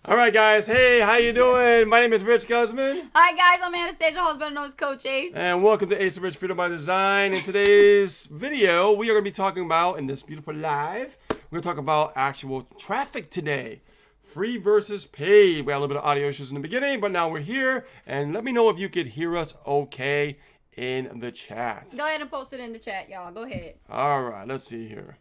All right, guys. Hey, how you doing? My name is Rich Guzman. Hi guys, I'm Anastasia Halls, better known as Coach Ace. And welcome to Ace of Rich Freedom by Design. In today's video, we are going to be talking about, in this beautiful live, we're going to talk about actual traffic today. Free versus paid. We had a little bit of audio issues in the beginning, but now we're here. And let me know if you could hear us okay in the chat. Go ahead and post it in the chat, y'all. Go ahead. All right, let's see here.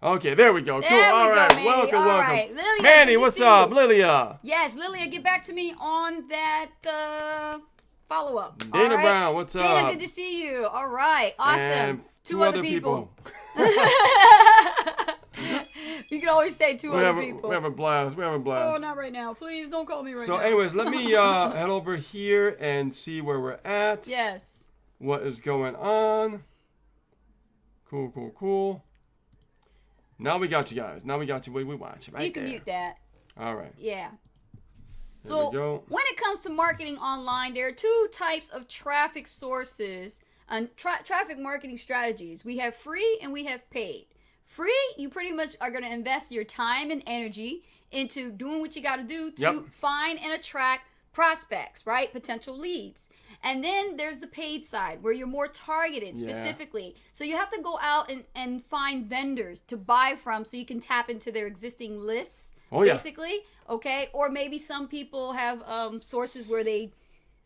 Okay, there we go. There Cool. we All go, right, Mandy. welcome, All welcome. right. Lilia, Mandy, good to what's see up? you. Lilia. Yes, Lilia, get back to me on that follow-up. Dana All right? Brown, what's up? Dana, good to see you. All right, awesome. And two other people. You can always say two other people. We have a blast. We have a blast. Oh, not right now. Please don't call me right So now. anyways, let me head over here and see where we're at. Yes. What is going on. Cool, cool, cool. Now we got you guys. Now we got you. We watch it right there. You can mute that. All right. Yeah. There So we go. when it comes to marketing online, there are two types of traffic sources and traffic marketing strategies. We have free and we have paid. Free, you pretty much are going to invest your time and energy into doing what you got to do to find and attract prospects, right? Potential leads. And then there's the paid side where you're more targeted specifically. So you have to go out and find vendors to buy from so you can tap into their existing lists, basically. Okay. Or maybe some people have sources where they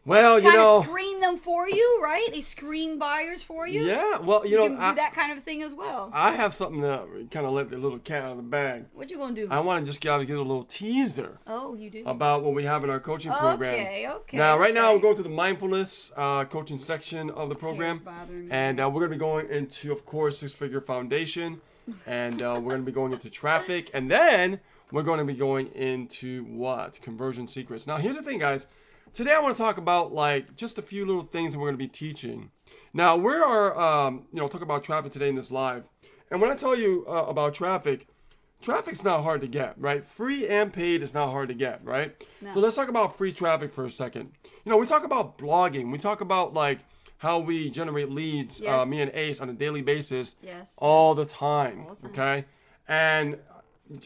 kind of screen them for you, right? They screen buyers for you. Yeah. Well, you can do that kind of thing as well. I have something to kind of let the little cat out of the bag. What you gonna do? I want to just get a little teaser. Oh, you do? About what we have in our coaching program. Okay. Now, right now, we're going through the mindfulness coaching section of the program. And we're going to be going into, of course, Six-Figure Foundation. And we're going to be going into traffic. And then we're going to be going into what? Conversion secrets. Now, here's the thing, guys. Today, I want to talk about, like, just a few little things that we're going to be teaching. Now, we are, talking about traffic today in this live. And when I tell you about traffic's not hard to get, right? Free and paid is not hard to get, right? No. So let's talk about free traffic for a second. We talk about blogging. We talk about, like, how we generate leads, me and Ace, on a daily basis all the time, okay? And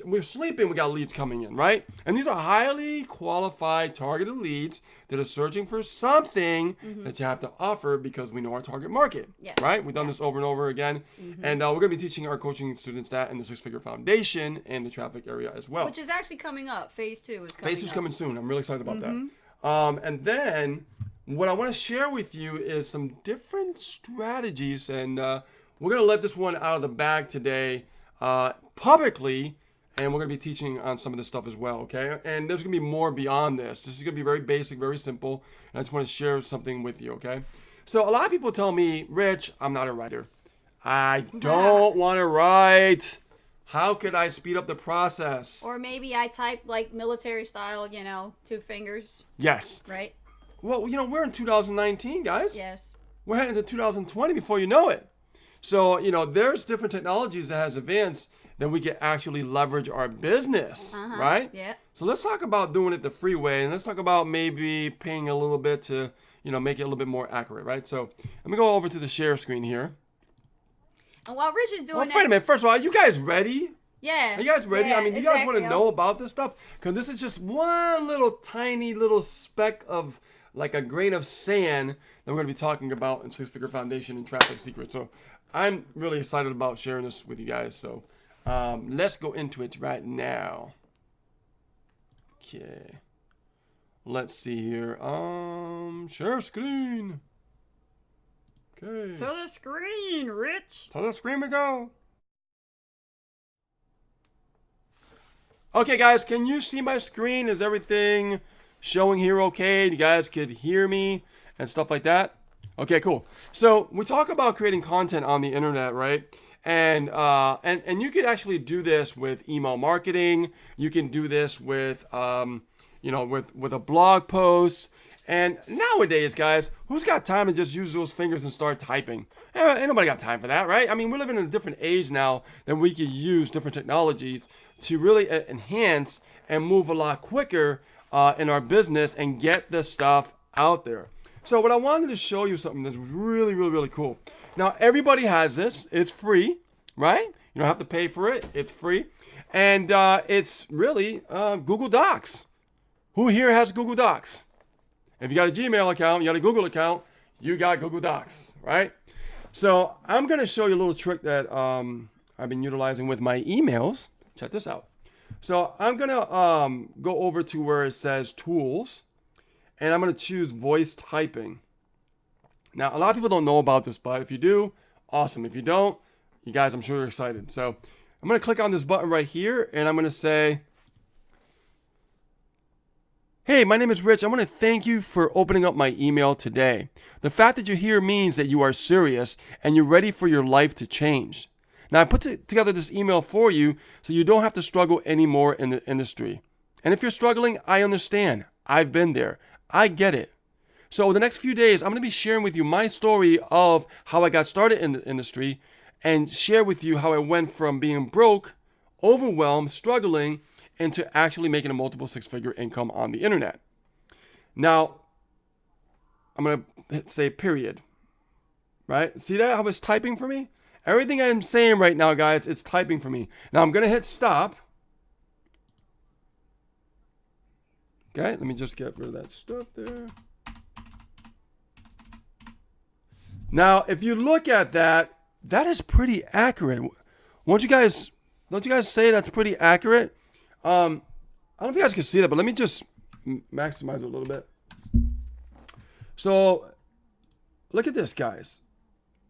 we're sleeping, we got leads coming in, right? And these are highly qualified, targeted leads that are searching for something that you have to offer because we know our target market, right? We've done this over and over again. And we're going to be teaching our coaching students that in the Six-Figure Foundation and the traffic area as well. Which is actually coming up. Phase 2 is coming Phase 2 is coming soon. I'm really excited about that. And then what I want to share with you is some different strategies. And we're going to let this one out of the bag today publicly. And we're going to be teaching on some of this stuff as well, okay? And there's going to be more beyond this. This is going to be very basic, very simple. And I just want to share something with you, okay? So a lot of people tell me, Rich, I'm not a writer. I don't want to write. How could I speed up the process? Or maybe I type like military style, 2 fingers. Yes. Right? Well, we're in 2019, guys. Yes. We're heading to 2020 before you know it. So, there's different technologies that has advanced then we can actually leverage our business, right? Yeah. So let's talk about doing it the free way, and let's talk about maybe paying a little bit to, make it a little bit more accurate, right? So let me go over to the share screen here. And while Rich is doing that... Wait a minute. First of all, are you guys ready? Yeah. Are you guys ready? Yeah, I mean, do you guys want to know about this stuff? Because this is just one little tiny little speck of, like a grain of sand that we're going to be talking about in Six-Figure Foundation and Traffic Secrets. So I'm really excited about sharing this with you guys. So let's go into it right now. Okay. Let's see here. Share screen. Okay. To the screen, Rich. To the screen we go. Okay, guys, can you see my screen? Is everything showing here okay? You guys could hear me and stuff like that? Okay, cool. So we talk about creating content on the internet, right? And you could actually do this with email marketing. You can do this with with a blog post. And nowadays, guys, who's got time to just use those fingers and start typing? Ain't nobody got time for that, right? I mean, we're living in a different age now that we can use different technologies to really enhance and move a lot quicker in our business and get this stuff out there. So what I wanted to show you something that's really, really, really cool. Now, everybody has this. It's free, right? You don't have to pay for it. It's free. And it's really Google Docs. Who here has Google Docs? If you got a Gmail account, you got a Google account, you got Google Docs, right? So I'm going to show you a little trick that I've been utilizing with my emails. Check this out. So I'm going to go over to where it says Tools, and I'm going to choose Voice Typing. Now, a lot of people don't know about this, but if you do, awesome. If you don't, you guys, I'm sure you're excited. So I'm going to click on this button right here, and I'm going to say, hey, my name is Rich. I want to thank you for opening up my email today. The fact that you're here means that you are serious and you're ready for your life to change. Now, I put together this email for you so you don't have to struggle anymore in the industry. And if you're struggling, I understand. I've been there. I get it. So over the next few days, I'm going to be sharing with you my story of how I got started in the industry and share with you how I went from being broke, overwhelmed, struggling, into actually making a multiple six-figure income on the internet. Now, I'm going to say period, right? See that, how it's typing for me? Everything I'm saying right now, guys, it's typing for me. Now, I'm going to hit stop. Okay, let me just get rid of that stuff there. Now, if you look at that, that is pretty accurate. Don't you guys say that's pretty accurate? I don't know if you guys can see that, but let me just maximize it a little bit. So, look at this, guys.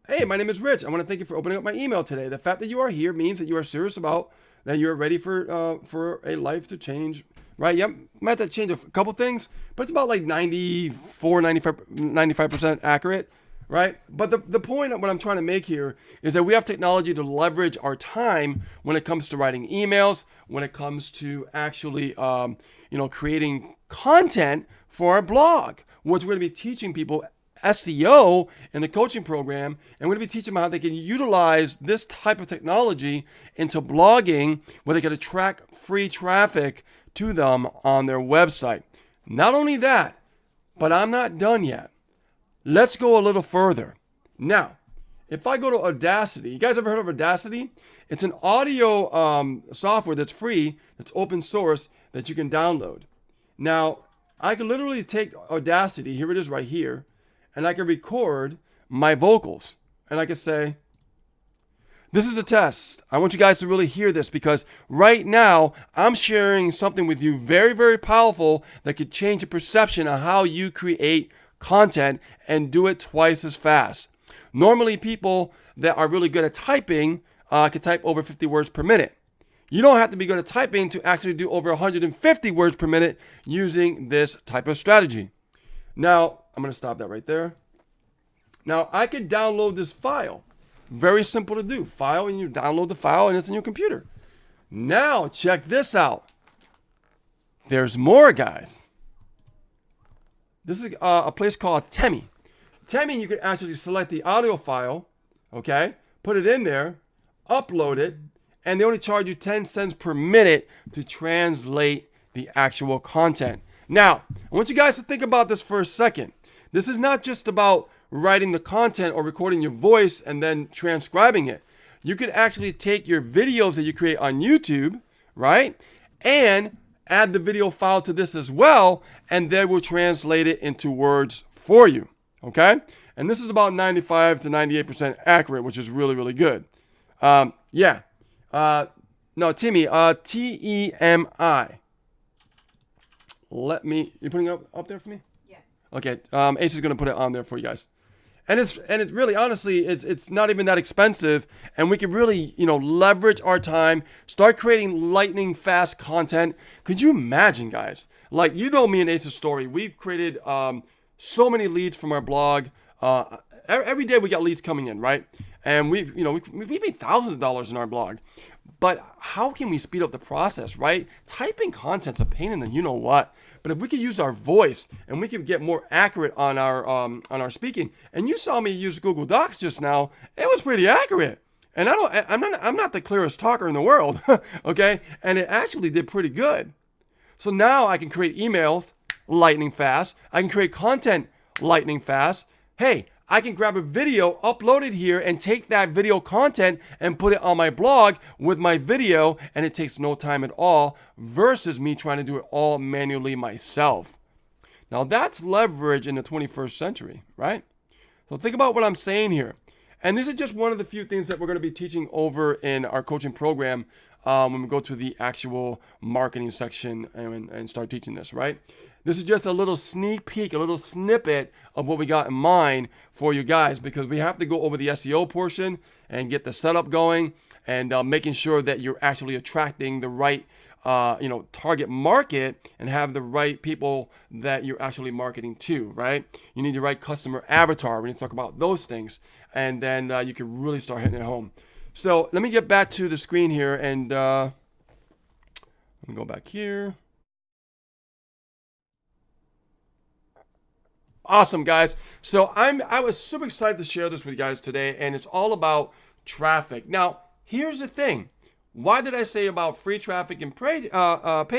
Hey, my name is Rich. I want to thank you for opening up my email today. The fact that you are here means that you are serious about that you're ready for a life to change, right? Yep, might have to change a couple things, but it's about like 95% accurate, right? But the point of what I'm trying to make here is that we have technology to leverage our time when it comes to writing emails, when it comes to actually, creating content for our blog, which we're going to be teaching people SEO in the coaching program, and we're going to be teaching them how they can utilize this type of technology into blogging where they can attract free traffic to them on their website. Not only that, but I'm not done yet. Let's go a little further. Now, if I go to Audacity, you guys ever heard of Audacity? It's an audio software that's free, that's open source, that you can download. Now, I can literally take Audacity, here it is right here, and I can record my vocals. And I can say, this is a test. I want you guys to really hear this because right now I'm sharing something with you very, very powerful that could change the perception of how you create content and do it twice as fast. Normally, people that are really good at typing can type over 50 words per minute. You don't have to be good at typing to actually do over 150 words per minute using this type of strategy. Now, I'm going to stop that right there. Now, I could download this file. Very simple to do. File, and you download the file, and it's in your computer. Now, check this out. There's more, guys. This is a place called Temi. Temi, you can actually select the audio file, okay, put it in there, upload it, and they only charge you 10 cents per minute to translate the actual content. Now, I want you guys to think about this for a second. This is not just about writing the content or recording your voice and then transcribing it. You could actually take your videos that you create on YouTube, right, and add the video file to this as well, and they will translate it into words for you, okay? And this is about 95 to 98% accurate, which is really, really good. No, Temi, T-E-M-I. You putting it up there for me? Yeah. Okay, Ace is going to put it on there for you guys. And it's really, honestly, it's not even that expensive, and we can really, leverage our time, start creating lightning fast content. Could you imagine, guys? Like, me and Ace's story. We've created so many leads from our blog. Every day we got leads coming in, right? And we've made thousands of dollars in our blog. But how can we speed up the process, right? Typing content's a pain in the you-know-what. But if we could use our voice and we could get more accurate on our speaking, and you saw me use Google Docs just now, it was pretty accurate. And I'm not the clearest talker in the world, okay? And it actually did pretty good. So now I can create emails lightning fast. I can create content lightning fast. Hey, I can grab a video, upload it here, and take that video content and put it on my blog with my video, and it takes no time at all versus me trying to do it all manually myself. Now that's leverage in the 21st century, right? So think about what I'm saying here. And this is just one of the few things that we're going to be teaching over in our coaching program when we go to the actual marketing section and start teaching this, right? This is just a little sneak peek, a little snippet of what we got in mind for you guys, because we have to go over the SEO portion and get the setup going and making sure that you're actually attracting the right target market and have the right people that you're actually marketing to, right? You need the right customer avatar. We need to talk about those things, and then you can really start hitting it home. So let me get back to the screen here, and let me go back here. Awesome, guys. So I was super excited to share this with you guys today, and it's all about traffic. Now, here's the thing. Why did I say about free traffic and paid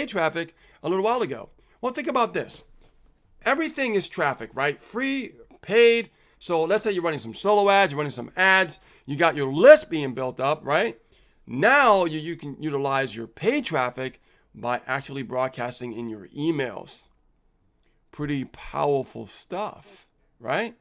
traffic a little while ago? Well, think about this. Everything is traffic, right? Free, paid. So let's say you're running some solo ads, you're running some ads, you got your list being built up, right? Now you can utilize your paid traffic by actually broadcasting in your emails. Pretty powerful stuff, right?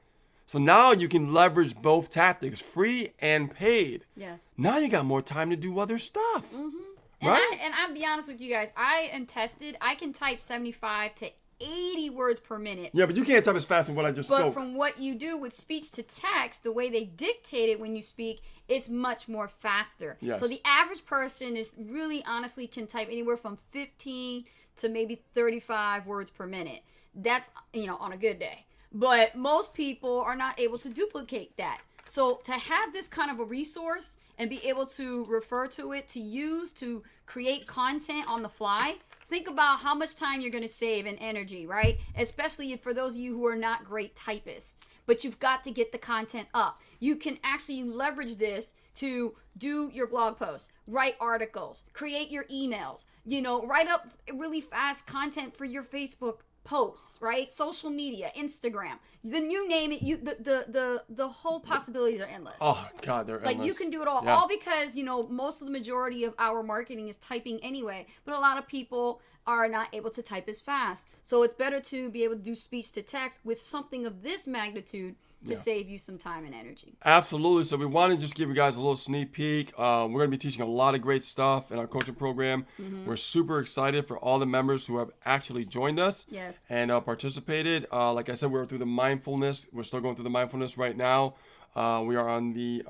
So now you can leverage both tactics, free and paid. Yes. Now you got more time to do other stuff. Mm-hmm. Right? And I'll be honest with you guys. I am tested. I can type 75 to 80 words per minute. Yeah, but you can't type as fast as what I just spoke. But from what you do with speech to text, the way they dictate it when you speak, it's much more faster. Yes. So the average person is really honestly can type anywhere from 15 to maybe 35 words per minute. That's, on a good day. But most people are not able to duplicate that. So to have this kind of a resource and be able to refer to it, to use, to create content on the fly, think about how much time you're going to save and energy, right? Especially for those of you who are not great typists. But you've got to get the content up. You can actually leverage this to do your blog posts, write articles, create your emails, write up really fast content for your Facebook posts, right? Social media, Instagram, then you name it. The whole possibilities are endless. Oh God, they're endless. Like you can do it all because most of the majority of our marketing is typing anyway. But a lot of people are not able to type as fast, so it's better to be able to do speech to text with something of this magnitude to save you some time and energy. Absolutely. So we want to just give you guys a little sneak peek. We're going to be teaching a lot of great stuff in our coaching program. Mm-hmm. We're super excited for all the members who have actually joined us and participated. Like I said, we're through the mindfulness. We're still going through the mindfulness right now. We are on the,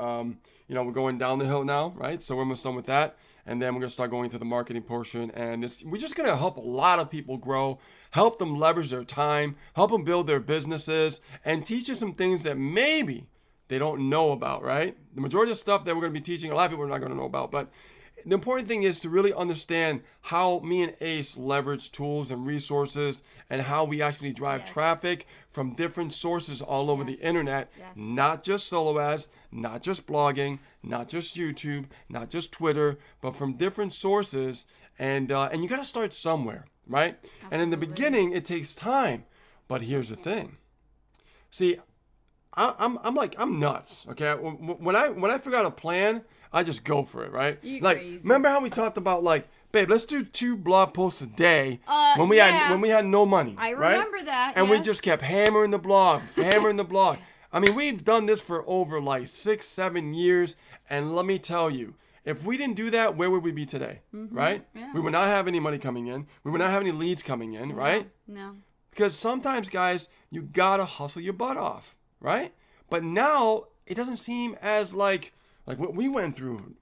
we're going down the hill now, right? So we're almost done with that. And then we're going to start going to the marketing portion. And we're just going to help a lot of people grow, help them leverage their time, help them build their businesses, and teach you some things that maybe they don't know about, right? The majority of stuff that we're going to be teaching, a lot of people are not going to know about. But the important thing is to really understand how me and Ace leverage tools and resources and how we actually drive traffic from different sources all over the internet, not just solo ads, not just blogging, not just YouTube, not just Twitter, but from different sources. And you got to start somewhere, right? Absolutely. And in the beginning, it takes time. But here's the thing. See, I'm nuts. Okay, when I figure out a plan, I just go for it, right? You're like, crazy. Remember how we talked about babe, let's do 2 blog posts a day when we had no money. I remember that. And we just kept hammering the blog. I mean, we've done this for over 6-7 years, and let me tell you, if we didn't do that, where would we be today, right? Yeah. We would not have any money coming in. We would not have any leads coming in, right? No. Because sometimes, guys, you gotta hustle your butt off, right? But now it doesn't seem as like what we went through.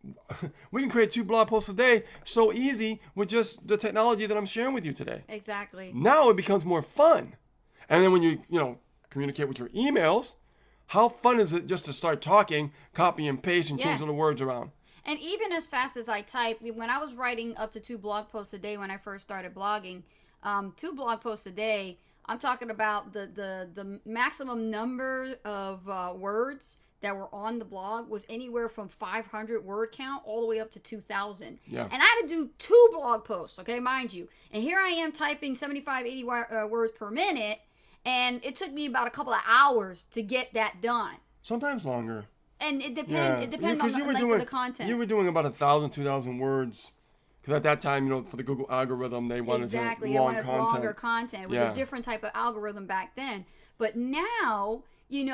We can create 2 blog posts a day so easy with just the technology that I'm sharing with you today. Exactly. Now it becomes more fun. And then when you communicate with your emails, how fun is it just to start talking, copy and paste, and change all the words around? And even as fast as I type, when I was writing up to 2 blog posts a day when I first started blogging, 2 blog posts a day, I'm talking about the maximum number of words that were on the blog was anywhere from 500 word count all the way up to 2,000. Yeah. And I had to do 2 blog posts, okay, mind you. And here I am typing 75, 80 words per minute, and it took me about a couple of hours to get that done. Sometimes longer. And it depends on the length of the content. You were doing about 1,000, 2,000 words. Because at that time, for the Google algorithm, they wanted longer content. It was a different type of algorithm back then. But now, you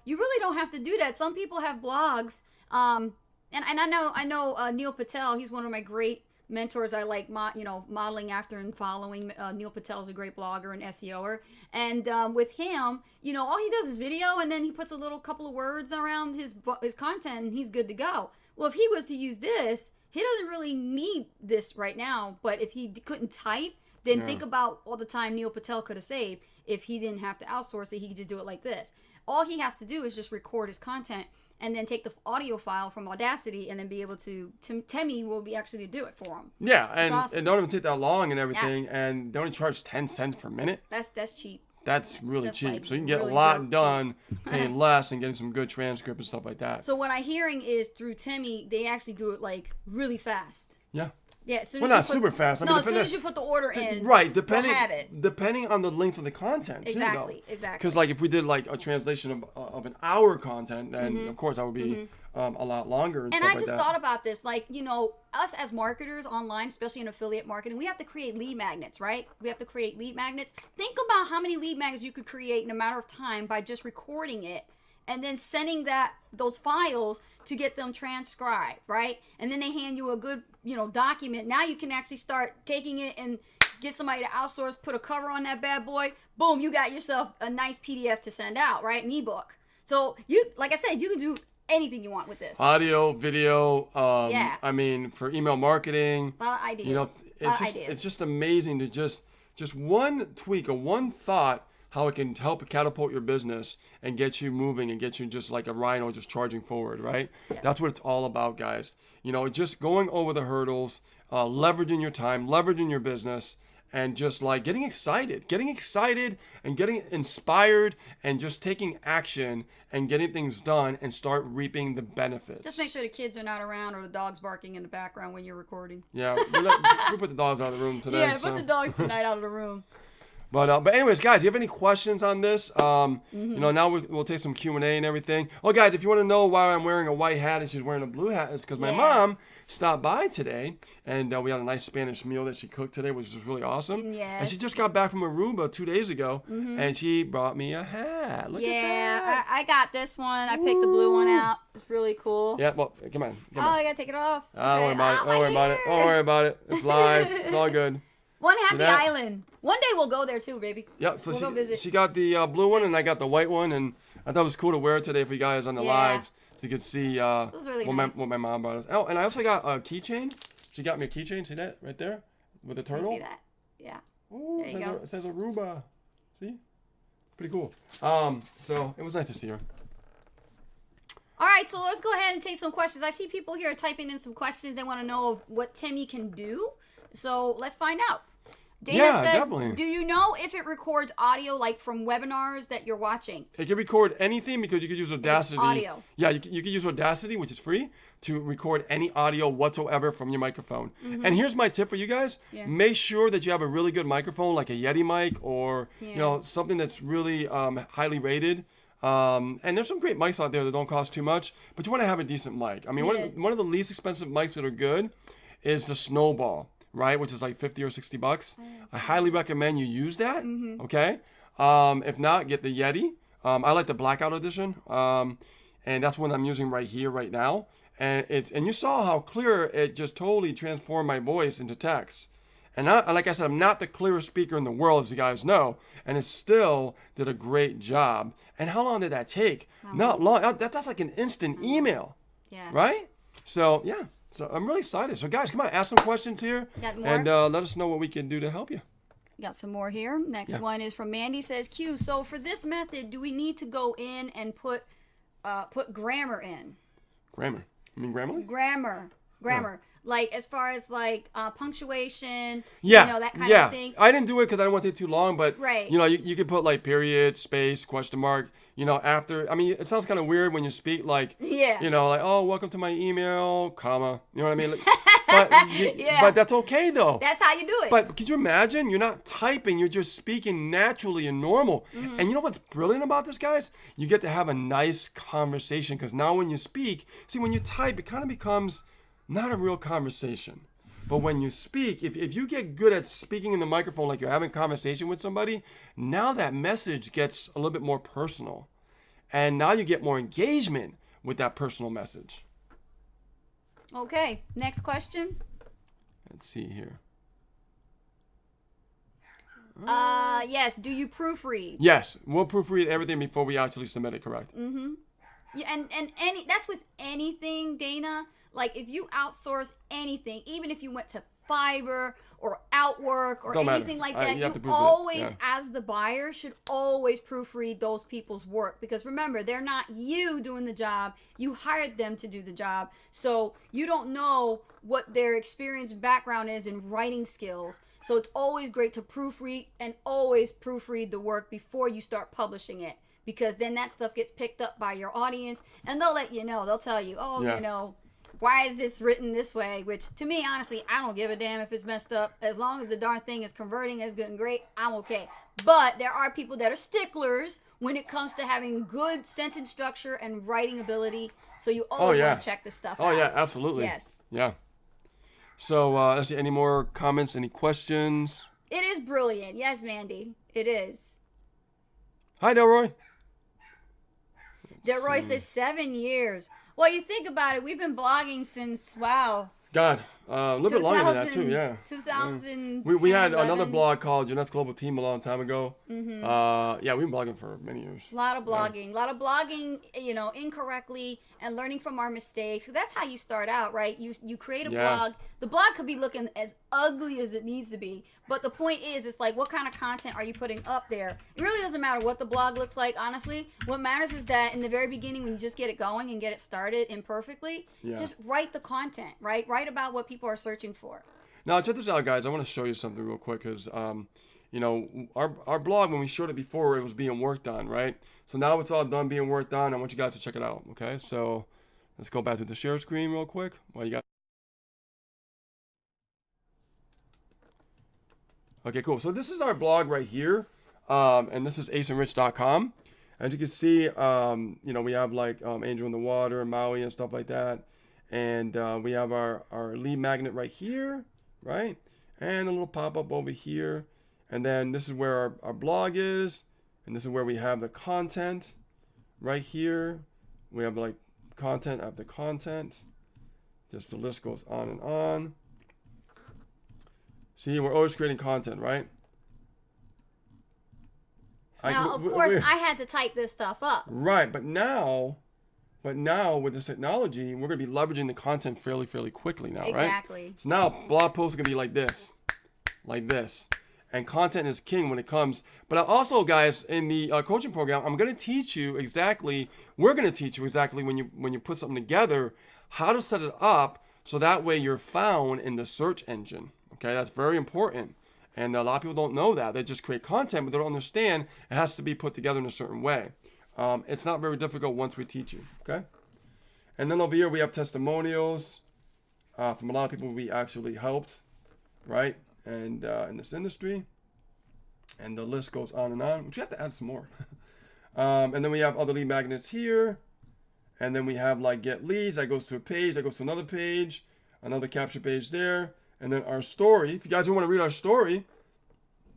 really don't have to do that. Some people have blogs. And I know Neil Patel. He's one of my great mentors. I like modeling after and following. Neil Patel is a great blogger and SEOer. And with him, all he does is video, and then he puts a little couple of words around his content, and he's good to go. Well, if he was to use this, he doesn't really need this right now. But if he couldn't type, then think about all the time Neil Patel could have saved if he didn't have to outsource it. He could just do it like this. All he has to do is just record his content and then take the audio file from Audacity and then be able to Temi will be actually to do it for him. Yeah, and awesome. It don't even take that long and everything, and they only charge 10 cents per minute. That's cheap. That's really cheap. Like, so you can get really a lot done paying less and getting some good transcript and stuff like that. So what I'm hearing is through Temi, they actually do it like really fast. Yeah. Yeah, not super fast. As soon as you put the order in, right? Depending on the length of the content, exactly. Because like if we did like a translation of an hour content, then of course that would be a lot longer. And stuff I just thought about this, like us as marketers online, especially in affiliate marketing, we have to create lead magnets, right? We have to create lead magnets. Think about how many lead magnets you could create in a matter of time by just recording it and then sending those files to get them transcribed, right? And then they hand you a good, document. Now you can actually start taking it and get somebody to outsource, put a cover on that bad boy. Boom, you got yourself a nice PDF to send out, right? An ebook. So like I said, you can do anything you want with this. Audio, video. I mean, for email marketing. A lot of ideas. It's just amazing to just one tweak or one thought, how it can help catapult your business and get you moving and get you just like a rhino just charging forward, right? Yes. That's what it's all about, guys. Just going over the hurdles, leveraging your time, leveraging your business, and just like getting excited and getting inspired and just taking action and getting things done and start reaping the benefits. Just make sure the kids are not around or the dog's barking in the background when you're recording. Yeah, we put the dogs out of the room today. Yeah, put the dogs tonight out of the room. But anyways, guys, do you have any questions on this? Now we'll take some Q&A and everything. Oh, guys, if you want to know why I'm wearing a white hat and she's wearing a blue hat, it's because my mom stopped by today, and we had a nice Spanish meal that she cooked today, which was really awesome. Yes. And she just got back from Aruba 2 days ago, and she brought me a hat. Look at that. I got this one. I picked the blue one out. It's really cool. Yeah, well, come on. I got to take it off. Okay. Don't worry about it. It's live. It's all good. One happy island. One day we'll go there too, baby. Yeah, so she got the blue one and I got the white one, and I thought it was cool to wear it today for you guys on the live, so you could see really nice. what my mom brought us. Oh, and I also got a keychain. She got me a keychain. See that right there with the turtle? You see that? Yeah. Ooh, there you go. It says Aruba. See? Pretty cool. So it was nice to see her. All right, so let's go ahead and take some questions. I see people here typing in some questions. They want to know what Temi can do. So let's find out. Dana says, definitely. Do you know if it records audio like from webinars that you're watching? It can record anything because you could use Audacity. Audio. Yeah, you could use Audacity, which is free, to record any audio whatsoever from your microphone. And here's my tip for you guys. Yeah. Make sure that you have a really good microphone, like a Yeti mic or something that's really highly rated. And there's some great mics out there that don't cost too much, but you want to have a decent mic. I mean, one of the least expensive mics that are good is the Snowball, right? Which is like $50 or $60. I highly recommend you use that. Okay. If not, get the Yeti. I like the Blackout Edition. And that's what I'm using right here, right now. And you saw how clear it just totally transformed my voice into text. And like I said, I'm not the clearest speaker in the world, as you guys know, and it still did a great job. And how long did that take? Not long. That's like an instant email. Yeah. Right? So, yeah. So I'm really excited. So, guys, come on, ask some questions here. Got more? And let us know what we can do to help you. Got some more here. Next one is from Mandy. Says, Q, so for this method, do we need to go in and put grammar in? Grammar? You mean Grammarly? Grammar. Oh. Like as far as like punctuation, that kind of thing. I didn't do it because I didn't want it too long, but right. You could put like period, space, question mark, after. I mean, it sounds kind of weird when you speak like, like, oh, welcome to my email, comma. You know what I mean? Like, but that's okay though. That's how you do it. But could you imagine? You're not typing. You're just speaking naturally and normal. Mm-hmm. And you know what's brilliant about this, guys? You get to have a nice conversation because now when you speak, see, when you type, it kind of becomes not a real conversation. But when you speak, if you get good at speaking in the microphone like you're having a conversation with somebody, now that message gets a little bit more personal. And now you get more engagement with that personal message. Okay, next question. Let's see here. Yes, do you proofread? Yes, we'll proofread everything before we actually submit it, correct? Yeah, and that's with anything, Dana. Like if you outsource anything, even if you went to Fiverr or Outwork or Don't anything matter. like that, You have to proofread it, always, yeah. as the buyer, should always proofread those people's work because remember, they're not you doing the job. You hired them to do the job, so you don't know what their experience and background is in writing skills. So it's always great to proofread and always proofread the work before you start publishing it because then that stuff gets picked up by your audience and they'll let you know. They'll tell you, oh, Yeah. you know, why is this written this way? Which, to me, honestly, I don't give a damn if it's messed up. As long as the darn thing is converting as good and great, I'm okay. But there are people that are sticklers when it comes to having good sentence structure and writing ability. So you always want to check this stuff out. Oh, yeah, absolutely. Yes. Yeah. So, let's see, any more comments, any questions? It is brilliant. Yes, Mandy. It is. Hi, Delroy. Delroy says 7 years. Well, you think about it, we've been blogging since, wow. God, a little bit longer than that, too, yeah. 2000. We had another blog called Jeanette's Global Team a long time ago. Yeah, we've been blogging for many years. A lot of blogging, you know, incorrectly and learning from our mistakes. That's how you start out, right? You create a blog. The blog could be looking as ugly as it needs to be, but the point is, it's like, what kind of content are you putting up there? It really doesn't matter what the blog looks like, honestly. What matters is that in the very beginning, when you just get it going and get it started imperfectly, just write the content, right? Write about what people are searching for. Now, check this out, guys. I want to show you something real quick because, you know, our blog, when we showed it before, it was being worked on, right? So now it's all done being worked on. I want you guys to check it out, okay? So let's go back to the share screen real quick. While you got. Okay, cool. So this is our blog right here, and this is aceandrich.com. As you can see, you know, we have like Angel in the Water, Maui, and stuff like that. And we have our lead magnet right here, right? And a little pop-up over here. And then this is where our blog is. And this is where we have the content right here. We have like content after content. Just the list goes on and on. See, we're always creating content, right? Now, of course, I had to type this stuff up. Right, but now with this technology, we're going to be leveraging the content fairly quickly now, right? Exactly. So now blog posts are going to be like this. And content is king when it comes. But also, guys, in the coaching program, we're going to teach you exactly when you put something together, how to set it up so that way you're found in the search engine. Okay, that's very important. And a lot of people don't know that. They just create content, but they don't understand it has to be put together in a certain way. It's not very difficult once we teach you, okay? And then over here, we have testimonials from a lot of people we actually helped, right? And in this industry. And the list goes on and on, which we have to add some more. And then we have other lead magnets here. And then we have like get leads. That goes to a page. That goes to another page. Another capture page there. And then our story. If you guys want to read our story,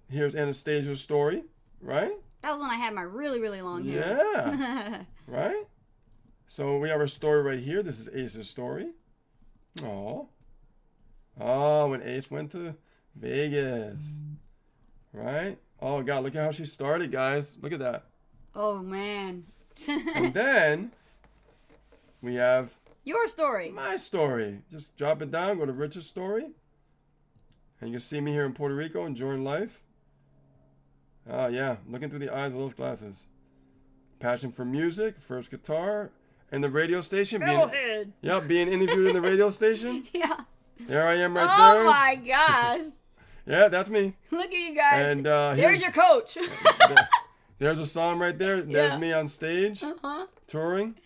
here's Anastasia's story, right? That was when I had my really long hair. Yeah. Right? So we have our story right here. This is Ace's story. Oh, when Ace went to Vegas. Right? Oh, God, look at how she started, guys. Look at that. Oh, man. And then we have your story. My story. Just drop it down, go to Richard's story. And you can see me here in Puerto Rico enjoying life. Oh, yeah. Looking through the eyes of those glasses. Passion for music, first guitar, and the radio station. Being interviewed in the radio station. Yeah. There I am right there. Oh, my gosh. Yeah, that's me. Look at you guys. And there's your coach. There's a song right there. There's me on stage touring.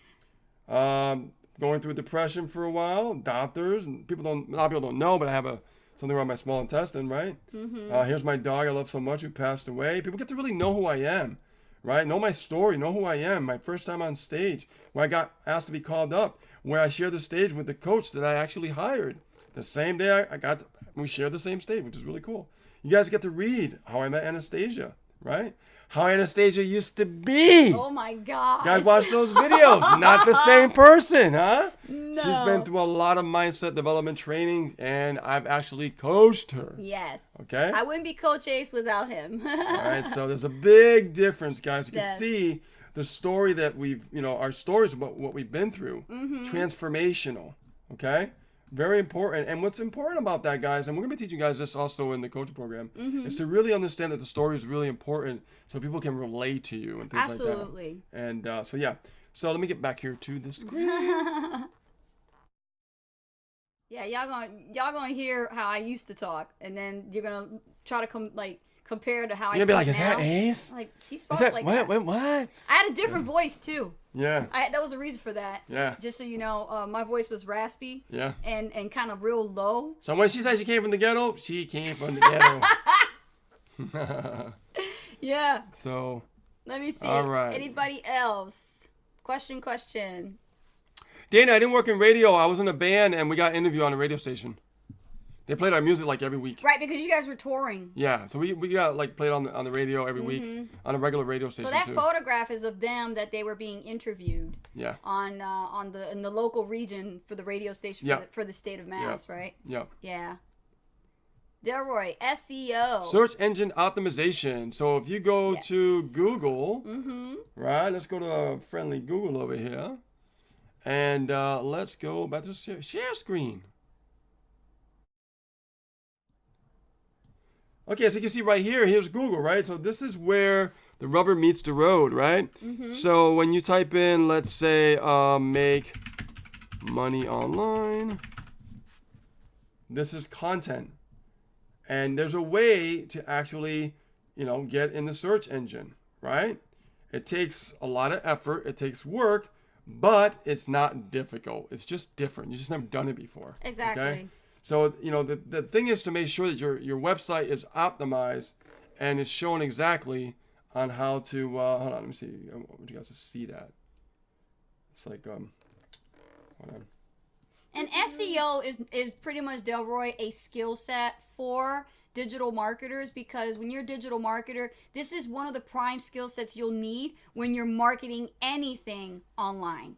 going through depression for a while. Doctors and a lot of people don't know, but I have something wrong with my small intestine, right? Here's my dog I love so much who passed away. People get to really know who I am, right? Know my story, know who I am. My first time on stage, where I got asked to be called up, where I shared the stage with the coach that I actually hired. The same day we shared the same stage, which is really cool. You guys get to read how I met Anastasia, right? How Anastasia used to be. Oh my God. Guys, watch those videos. Not the same person, huh? No. She's been through a lot of mindset development training, and I've actually coached her. Yes. Okay? I wouldn't be Coach Ace without him. All right, so there's a big difference, guys. You can Yes. see the story that our stories about what we've been through. Transformational, okay? Very important. And what's important about that, guys, and we're going to be teaching you guys this also in the coaching program, is to really understand that the story is really important so people can relate to you and things Absolutely. like that. And so, yeah. So let me get back here to the screen. Yeah, y'all gonna hear how I used to talk, and then you're gonna try to compare to how I You're going to be speak like, now. is that Ace? Like she Is spoke that, like what? that. What? I had a different voice too. Yeah. That was a reason for that. Yeah. Just so you know, my voice was raspy. Yeah. And kind of real low. So when she said she came from the ghetto, she came from the ghetto. Yeah. So, Let me see. All right. Anybody else? Question. Dana, I didn't work in radio. I was in a band, and we got an interview on a radio station. They played our music like every week. Right, because you guys were touring. Yeah, so we got like played on the radio every week on a regular radio station So that too. photograph is of them that they were being interviewed Yeah. in the local region for the radio station Yeah. for the state of Mass, right? Yep. Yeah. Delroy, SEO. Search engine optimization. So if you go Yes. to Google, Mm-hmm. right? Let's go to a friendly Google over here, and let's go back to share screen. Okay, so you can see right here, here's Google, right? So this is where the rubber meets the road, right? So when you type in, let's say, make money online, this is content. And there's a way to actually, get in the search engine, right? It takes a lot of effort, it takes work, but it's not difficult. It's just different. You just never done it before. Exactly. Okay? So, the thing is to make sure that your website is optimized and it's shown exactly on how to, hold on, let me see. I want you guys to see that. It's like, hold on. And SEO is pretty much, Delroy, a skill set for digital marketers, because when you're a digital marketer, this is one of the prime skill sets you'll need when you're marketing anything online.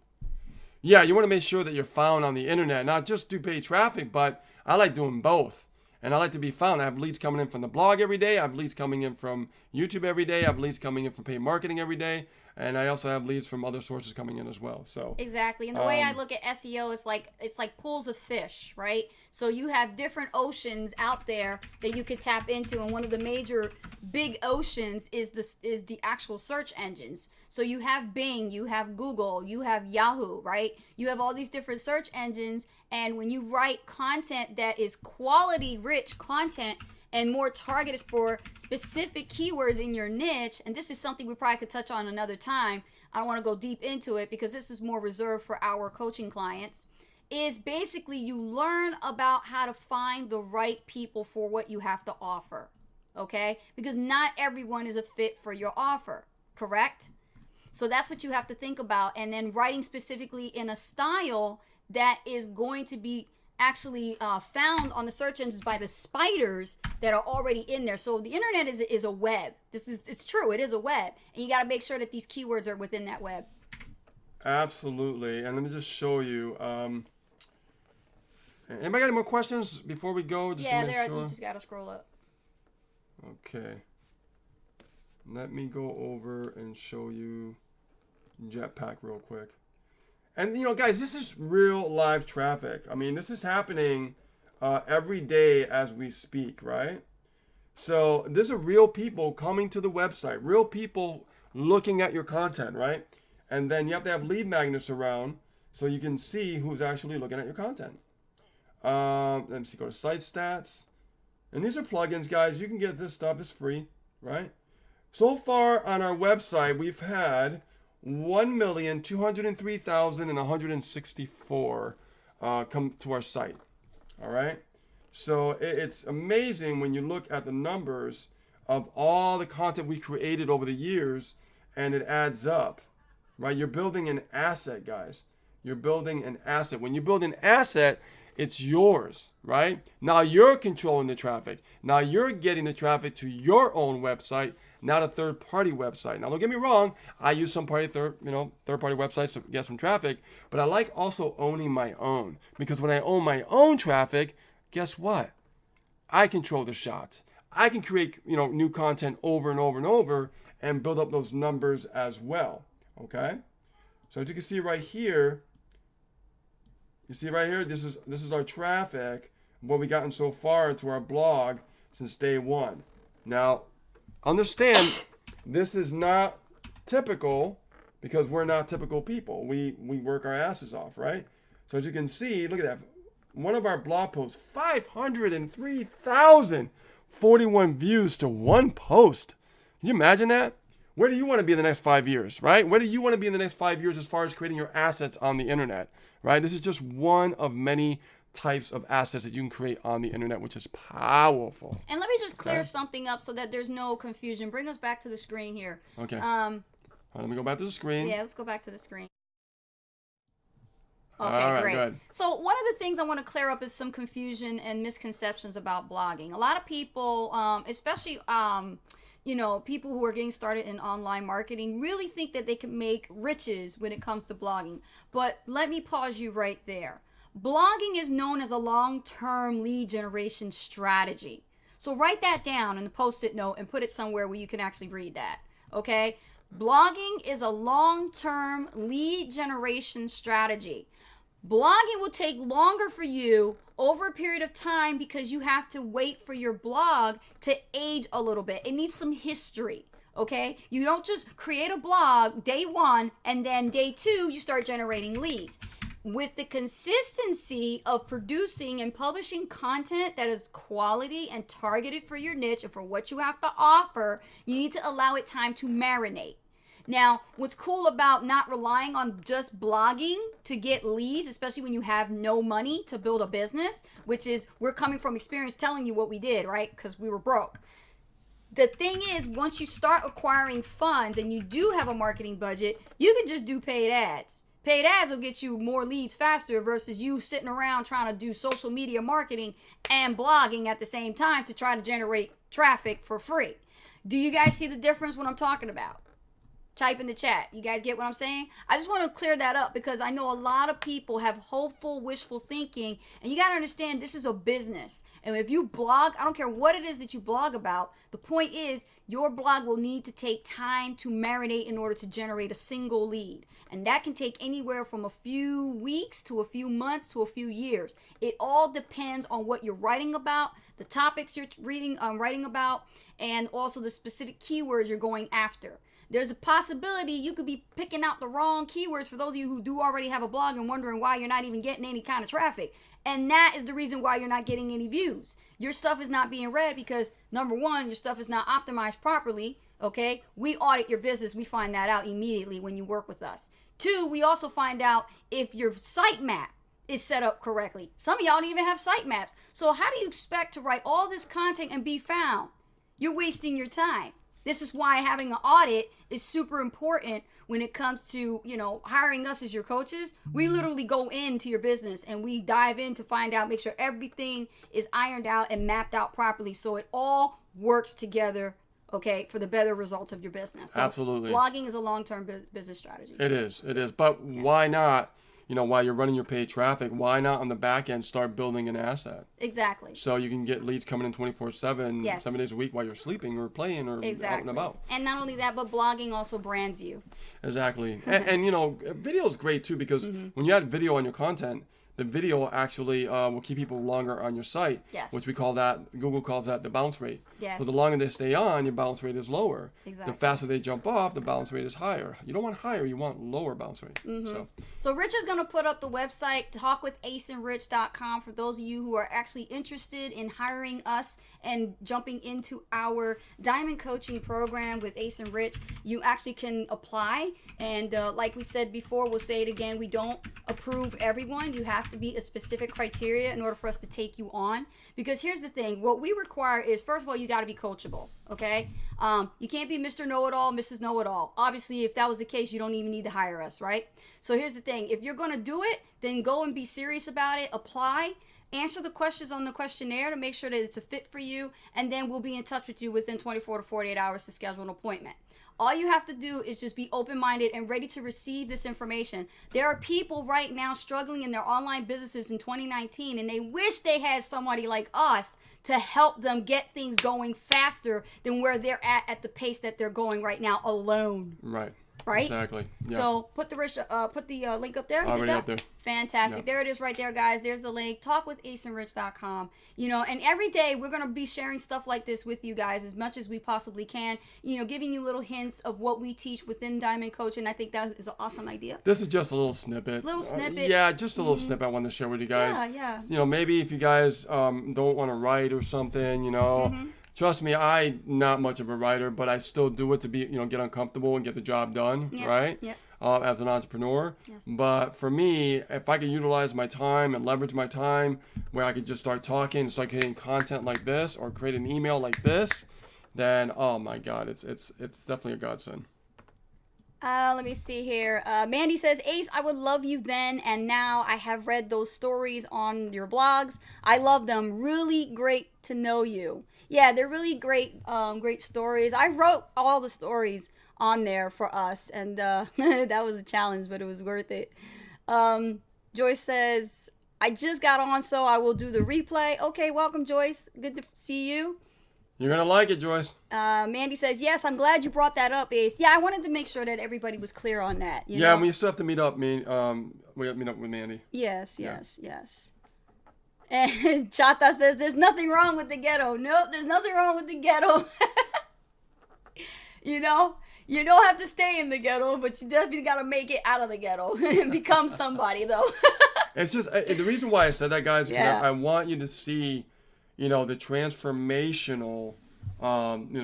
Yeah, you want to make sure that you're found on the internet, not just do paid traffic, but I like doing both. And I like to be found. I have leads coming in from the blog every day. I have leads coming in from YouTube every day. I have leads coming in from paid marketing every day. And I also have leads from other sources coming in as well. So Exactly. And the way I look at SEO is it's like pools of fish, right? So you have different oceans out there that you could tap into, and one of the major big oceans is the actual search engines. So you have Bing, you have Google, you have Yahoo, right? You have all these different search engines, and when you write content that is quality rich content and more targeted for specific keywords in your niche, and this is something we probably could touch on another time. I don't want to go deep into it because this is more reserved for our coaching clients, is basically you learn about how to find the right people for what you have to offer, okay? Because not everyone is a fit for your offer, correct? So that's what you have to think about, and then writing specifically in a style that is going to be actually found on the search engines by the spiders that are already in there. So the internet is a web. It's true, it is a web, and you got to make sure that these keywords are within that web. absolutely. And let me just show you. Anybody got any more questions before we go? Just Yeah, to make there. sure. You just got to scroll up. Okay. Let me go over and show you Jetpack real quick. And guys, this is real live traffic. I mean, this is happening every day as we speak, right? So these are real people coming to the website, real people looking at your content, right? And then you have to have lead magnets around so you can see who's actually looking at your content. Let me see, go to site stats. And these are plugins, guys. You can get this stuff. It's free, right? So far on our website, we've had 1,203,164 come to our site. All right. So it's amazing when you look at the numbers of all the content we created over the years, and it adds up, right? You're building an asset, guys. You're building an asset. When you build an asset, it's yours, right? Now you're controlling the traffic. Now you're getting the traffic to your own website, not a third-party website. Now don't get me wrong, I use third-party websites to get some traffic, but I like also owning my own, because when I own my own traffic, guess what? I control the shots. I can create, new content over and over and over and build up those numbers as well. Okay? So as you can see right here, this is our traffic, what we gotten so far to our blog since day one. Now, understand, this is not typical, because we're not typical people. We work our asses off, right? So as you can see, look at that. One of our blog posts, 503,041 views to one post. Can you imagine that? Where do you want to be in the next 5 years, right? Where do you want to be in the next 5 years as far as creating your assets on the internet, right? This is just one of many types of assets that you can create on the internet, which is powerful. And let me just clear something up so that there's no confusion. Bring us back to the screen here. Okay. Let me go back to the screen. Yeah, let's go back to the screen. Okay, all right, great. Good. So one of the things I want to clear up is some confusion and misconceptions about blogging. A lot of people, especially people who are getting started in online marketing, really think that they can make riches when it comes to blogging. But let me pause you right there. Blogging is known as a long-term lead generation strategy. So write that down in a post-it note and put it somewhere where you can actually read that. Okay? Blogging is a long-term lead generation strategy. Blogging will take longer for you over a period of time because you have to wait for your blog to age a little bit. It needs some history, okay? You don't just create a blog day one and then day two you start generating leads. With the consistency of producing and publishing content that is quality and targeted for your niche and for what you have to offer, you need to allow it time to marinate. Now, what's cool about not relying on just blogging to get leads, especially when you have no money to build a business, which is, we're coming from experience telling you what we did, right? Because we were broke. The thing is, once you start acquiring funds and you do have a marketing budget, you can just do paid ads. Paid ads will get you more leads faster versus you sitting around trying to do social media marketing and blogging at the same time to try to generate traffic for free. Do you guys see the difference what I'm talking about? Type in the chat. You guys get what I'm saying? I just want to clear that up because I know a lot of people have hopeful, wishful thinking, and you got to understand this is a business. And if you blog, I don't care what it is that you blog about, the point is your blog will need to take time to marinate in order to generate a single lead. And that can take anywhere from a few weeks to a few months to a few years. It all depends on what you're writing about, the topics you're writing about, and also the specific keywords you're going after. There's a possibility you could be picking out the wrong keywords for those of you who do already have a blog and wondering why you're not even getting any kind of traffic. And that is the reason why you're not getting any views. Your stuff is not being read because, number one, your stuff is not optimized properly, okay? We audit your business. We find that out immediately when you work with us. Two, we also find out if your sitemap is set up correctly. Some of y'all don't even have sitemaps. So how do you expect to write all this content and be found? You're wasting your time. This is why having an audit is super important when it comes to, hiring us as your coaches. We literally go into your business and we dive in to find out, make sure everything is ironed out and mapped out properly so it all works together, okay, for the better results of your business. So absolutely. Blogging is a long-term business strategy. It is. But why not? While you're running your paid traffic, why not on the back end start building an asset? Exactly. So you can get leads coming in 24/7, yes. 7 days a week while you're sleeping or playing or out and about. And not only that, but blogging also brands you. Exactly. and video is great too because when you add video on your content, the video actually will keep people longer on your site, yes. which Google calls that the bounce rate. Yes. So the longer they stay on, your bounce rate is lower. Exactly. The faster they jump off, the bounce rate is higher. You don't want higher, you want lower bounce rate. So Rich is going to put up the website, talkwithaceandrich.com, for those of you who are actually interested in hiring us and jumping into our Diamond Coaching Program with Ace and Rich, you actually can apply. And like we said before, we'll say it again, we don't approve everyone. You have to meet a specific criteria in order for us to take you on. Because here's the thing, what we require is, first of all, you got to be coachable, okay? You can't be Mr. Know-It-All, Mrs. Know-It-All. Obviously, if that was the case, you don't even need to hire us, right? So here's the thing, if you're going to do it, then go and be serious about it, apply, answer the questions on the questionnaire to make sure that it's a fit for you, and then we'll be in touch with you within 24 to 48 hours to schedule an appointment. All you have to do is just be open-minded and ready to receive this information. There are people right now struggling in their online businesses in 2019, and they wish they had somebody like us to help them get things going faster than where they're at the pace that they're going right now alone. Right. Right? Exactly. Yeah. So put the link up there. Already up there. Fantastic. Yeah. There it is right there, guys. There's the link. Talkwithaceandrich.com. You know, and every day we're going to be sharing stuff like this with you guys as much as we possibly can. You know, giving you little hints of what we teach within Diamond Coaching. I think that is an awesome idea. This is just a little snippet. Yeah, just a little snippet I wanted to share with you guys. Yeah. You know, maybe if you guys don't want to write or something, you know. Trust me, I'm not much of a writer, but I still do it to be, get uncomfortable and get the job done, right? Yep. As an entrepreneur. Yes. But for me, if I could utilize my time and leverage my time where I could just start talking and start creating content like this or create an email like this, then, oh my God, it's definitely a godsend. Let me see here. Mandy says, Ace, I would love you then and now. I have read those stories on your blogs. I love them. Really great to know you. Yeah, they're really great stories. I wrote all the stories on there for us, and that was a challenge, but it was worth it. Joyce says, I just got on, so I will do the replay. Okay, welcome, Joyce. Good to see you. You're going to like it, Joyce. Mandy says, yes, I'm glad you brought that up, Ace. Yeah, I wanted to make sure that everybody was clear on that. You know? We still have to meet up. We have to meet up with Mandy. Yes. And Chata says, there's nothing wrong with the ghetto. Nope, there's nothing wrong with the ghetto. You know, you don't have to stay in the ghetto, but you definitely got to make it out of the ghetto and become somebody, though. It's just, the reason why I said that, guys, is because I want you to see, the transformational, how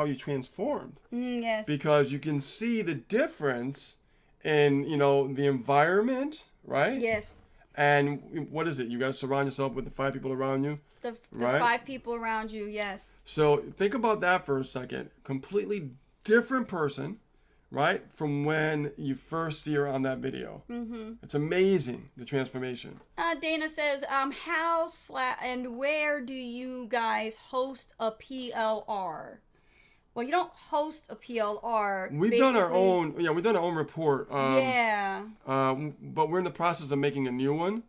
you transformed. Yes. Because you can see the difference in, the environment, right? Yes. And what is it? You got to surround yourself with the 5 people around you. The right? 5 people around you, yes. So think about that for a second. Completely different person, right? From when you first see her on that video. Mm-hmm. It's amazing, the transformation. Dana says, how and where do you guys host a PLR? Well, you don't host a PLR. We've done our own. Yeah, we've done our own report. But we're in the process of making a new one.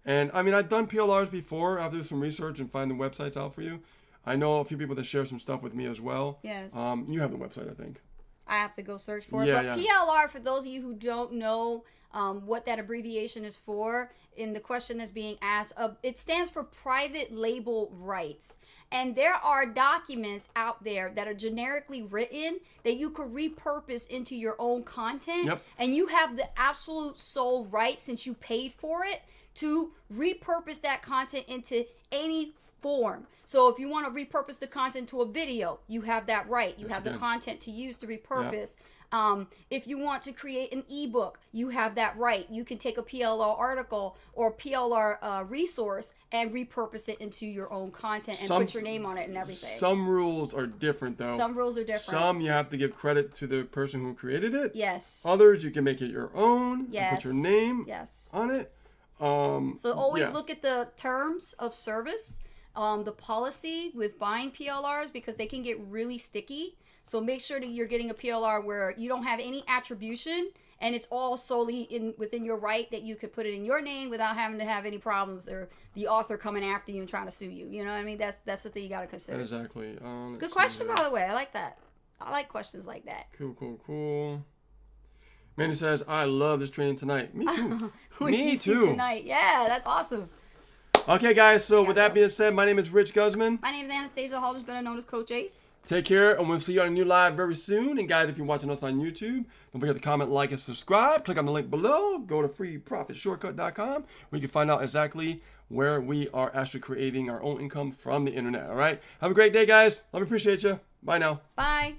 And I mean, I've done PLRs before. I have to do some research and find the websites out for you. I know a few people that share some stuff with me as well. Yes. You have the website, I think. I have to go search for it. But PLR, for those of you who don't know what that abbreviation is for, in the question that's being asked, it stands for private label rights. And there are documents out there that are generically written that you could repurpose into your own content. Yep. And you have the absolute sole right, since you paid for it, to repurpose that content into any form. So if you want to repurpose the content to a video, you have that right. You have the content to use to repurpose. Yep. If you want to create an ebook, you have that right. You can take a PLR article or PLR resource and repurpose it into your own content and put your name on it and everything. Some rules are different, though. Some rules are different. Some you have to give credit to the person who created it. Yes. Others you can make it your own. Yes. And put your name on it. So always look at the terms of service, the policy with buying PLRs, because they can get really sticky. So make sure that you're getting a PLR where you don't have any attribution and it's all solely within your right, that you could put it in your name without having to have any problems or the author coming after you and trying to sue you. You know what I mean? That's the thing you got to consider. Exactly. Good question, by the way. I like that. I like questions like that. Cool. Mandy says, I love this training tonight. Me too. Me too. Tonight. Yeah, that's awesome. Okay, guys. So with that being said, my name is Rich Guzman. My name is Anastasia Holders, better known as Coach Ace. Take care, and we'll see you on a new live very soon. And guys, if you're watching us on YouTube, don't forget to comment, like, and subscribe. Click on the link below. Go to freeprofitshortcut.com where you can find out exactly where we are actually creating our own income from the internet. All right. Have a great day, guys. Love and appreciate you. Bye now. Bye.